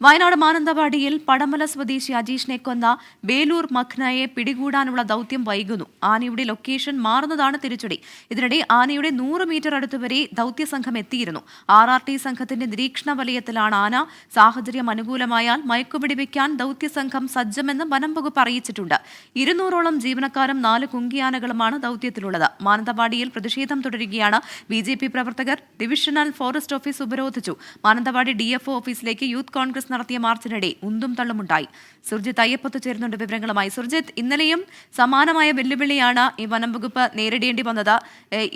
വയനാട് മാനന്തവാടിയിൽ പടമല സ്വദേശി അജീഷിനെ കൊന്ന ബേലൂർ മഖ്നയെ പിടികൂടാനുള്ള ദൌത്യം വൈകുന്നു. ആനയുടെ ലൊക്കേഷൻ മാറുന്നതാണ് തിരിച്ചടി. ഇതിനിടെ ആനയുടെ 100 മീറ്റർ അടുത്തുവരെ ദൌത്യസംഘം എത്തിയിരുന്നു. RRT സംഘത്തിന്റെ നിരീക്ഷണ വലയത്തിലാണ് ആന. സാഹചര്യം അനുകൂലമായാൽ മയക്കുപിടി വയ്ക്കാൻ ദൌത്യസംഘം സജ്ജമെന്ന് വനം വകുപ്പ് അറിയിച്ചിട്ടുണ്ട്. 200ഓളം ജീവനക്കാരും 4 കുങ്കിയാനകളുമാണ് ദൌത്യത്തിലുള്ളത്. മാനന്തവാടിയിൽ പ്രതിഷേധം തുടരുകയാണ്. BJP പ്രവർത്തകർ ഡിവിഷണൽ ഫോറസ്റ്റ് ഓഫീസ് ഉപരോധിച്ചു. മാനന്തവാടി DFO ഓഫീസിലേക്ക് യൂത്ത് കോൺഗ്രസ് നടത്തിയ മാർച്ചിനിടെ ഉന്തും തള്ളുമുണ്ടായി. സുർജിത്ത് അയ്യപ്പത്ത് ചേരുന്നുണ്ട് വിവരങ്ങളുമായി. സുർജിത്ത്, ഇന്നലെയും സമാനമായ വെല്ലുവിളിയാണ് ഈ വനം വകുപ്പ് നേരിടേണ്ടി വന്നത്.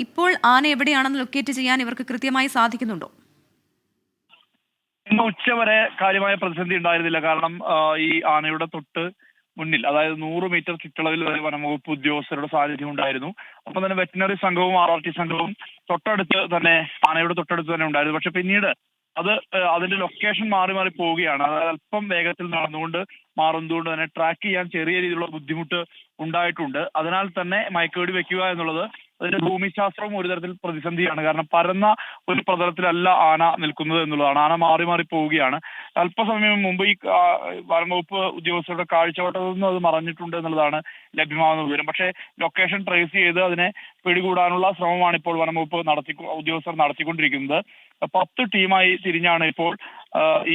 ഇപ്പോൾ ആന എവിടെയാണെന്ന് ലൊക്കേറ്റ് ചെയ്യാൻ ഇവർക്ക് കൃത്യമായി സാധിക്കുന്നുണ്ടോ? ഇന്ന് ഉച്ചവരെ കാര്യമായ പ്രതിസന്ധി ഉണ്ടായിരുന്നില്ല. കാരണം ഈ ആനയുടെ തൊട്ട് മുന്നിൽ, അതായത് 100 മീറ്റർ ചുറ്റളവിൽ വരെ വനംവകുപ്പ് ഉദ്യോഗസ്ഥരുടെ സാന്നിധ്യം ഉണ്ടായിരുന്നു. ഒപ്പം തന്നെ വെറ്റിനറി സംഘവും RRT സംഘവും തൊട്ടടുത്ത് തന്നെ, ആനയുടെ തൊട്ടടുത്ത് തന്നെ ഉണ്ടായിരുന്നു. പക്ഷെ പിന്നീട് അതിന്റെ ലൊക്കേഷൻ മാറി മാറി പോവുകയാണ്. അതായത് അല്പം വേഗത്തിൽ നടന്നുകൊണ്ട് മാറുന്നതുകൊണ്ട് തന്നെ ട്രാക്ക് ചെയ്യാൻ ചെറിയ രീതിയിലുള്ള ബുദ്ധിമുട്ട് ഉണ്ടായിട്ടുണ്ട്. അതിനാൽ തന്നെ മയക്കുവെടി വെക്കുക എന്നുള്ളത് അതിന്റെ ഭൂമിശാസ്ത്രവും ഒരു തരത്തിൽ പ്രതിസന്ധിയാണ്. കാരണം പരന്ന ഒരു പ്രതലത്തിലല്ല ആന നിൽക്കുന്നത് എന്നുള്ളതാണ്. ആന മാറി മാറി പോവുകയാണ്. അല്പസമയം മുമ്പ് ഈ വനംവകുപ്പ് ഉദ്യോഗസ്ഥരുടെ കാഴ്ചവട്ടത്തിൽ നിന്നും അത് മറഞ്ഞിട്ടുണ്ട് എന്നുള്ളതാണ് ലഭ്യമാകുന്ന വിവരം. പക്ഷേ ലൊക്കേഷൻ ട്രേസ് ചെയ്ത് അതിനെ പിടികൂടാനുള്ള ശ്രമമാണ് ഇപ്പോൾ വനംവകുപ്പ് ഉദ്യോഗസ്ഥർ നടത്തിക്കൊണ്ടിരിക്കുന്നത്. 10 ടീമായി തിരിഞ്ഞാണ് ഇപ്പോൾ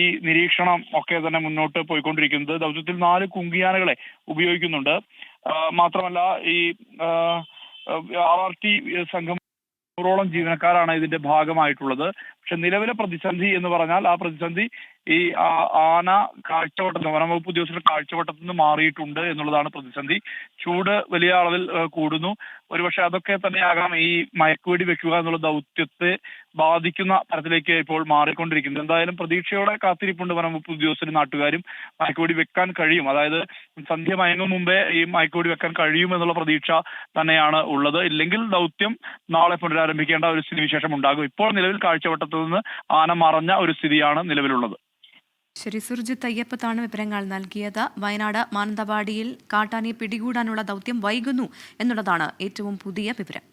ഈ നിരീക്ഷണം ഒക്കെ തന്നെ മുന്നോട്ട് പോയിക്കൊണ്ടിരിക്കുന്നത്. ദൗത്യത്തിൽ 4 കുങ്കിയാനകളെ ഉപയോഗിക്കുന്നുണ്ട്. മാത്രമല്ല ഈ RRT സംഘം 100ഓളം ജീവനക്കാരാണ് ഇതിന്റെ ഭാഗമായിട്ടുള്ളത്. പക്ഷെ നിലവിലെ പ്രതിസന്ധി എന്ന് പറഞ്ഞാൽ ആ പ്രതിസന്ധി ഈ ആന കാഴ്ചവട്ടത്തിൽ, വനംവകുപ്പ് ഉദ്യോഗസ്ഥരുടെ കാഴ്ചവട്ടത്തിൽ നിന്ന് മാറിയിട്ടുണ്ട് എന്നുള്ളതാണ് പ്രതിസന്ധി. ചൂട് വലിയ അളവിൽ കൂടുന്നു. ഒരുപക്ഷെ അതൊക്കെ തന്നെയാകാം ഈ മയക്കുവെടി വെക്കുക എന്നുള്ള ദൗത്യത്തെ ബാധിക്കുന്ന തരത്തിലേക്ക് ഇപ്പോൾ മാറിക്കൊണ്ടിരിക്കുന്നത്. എന്തായാലും പ്രതീക്ഷയോടെ കാത്തിരിപ്പുണ്ട് വനംവകുപ്പ് ഉദ്യോഗസ്ഥരും നാട്ടുകാരും. മയക്കുവെടി വെക്കാൻ കഴിയും, അതായത് സന്ധ്യ മയങ്ങും മുമ്പേ ഈ മയക്കുവെടി വെക്കാൻ കഴിയും എന്നുള്ള പ്രതീക്ഷ തന്നെയാണ് ഉള്ളത്. ഇല്ലെങ്കിൽ ദൗത്യം നാളെ പുനരാരംഭിക്കേണ്ട ഒരു സ്ഥിതിവിശേഷം ഉണ്ടാകും. ഇപ്പോൾ നിലവിൽ കാഴ്ചവട്ടത്തിൽ നിന്ന് ആന മറഞ്ഞ ഒരു സ്ഥിതിയാണ് നിലവിലുള്ളത്. ശരി, സുർജിത്ത് അയ്യപ്പത്താണ് വിവരങ്ങൾ നൽകിയത്. വയനാട് മാനന്തവാടിയിൽ കാട്ടാനയെ പിടികൂടാനുള്ള ദൌത്യം വൈകുന്നു എന്നുള്ളതാണ് ഏറ്റവും പുതിയ വിവരം.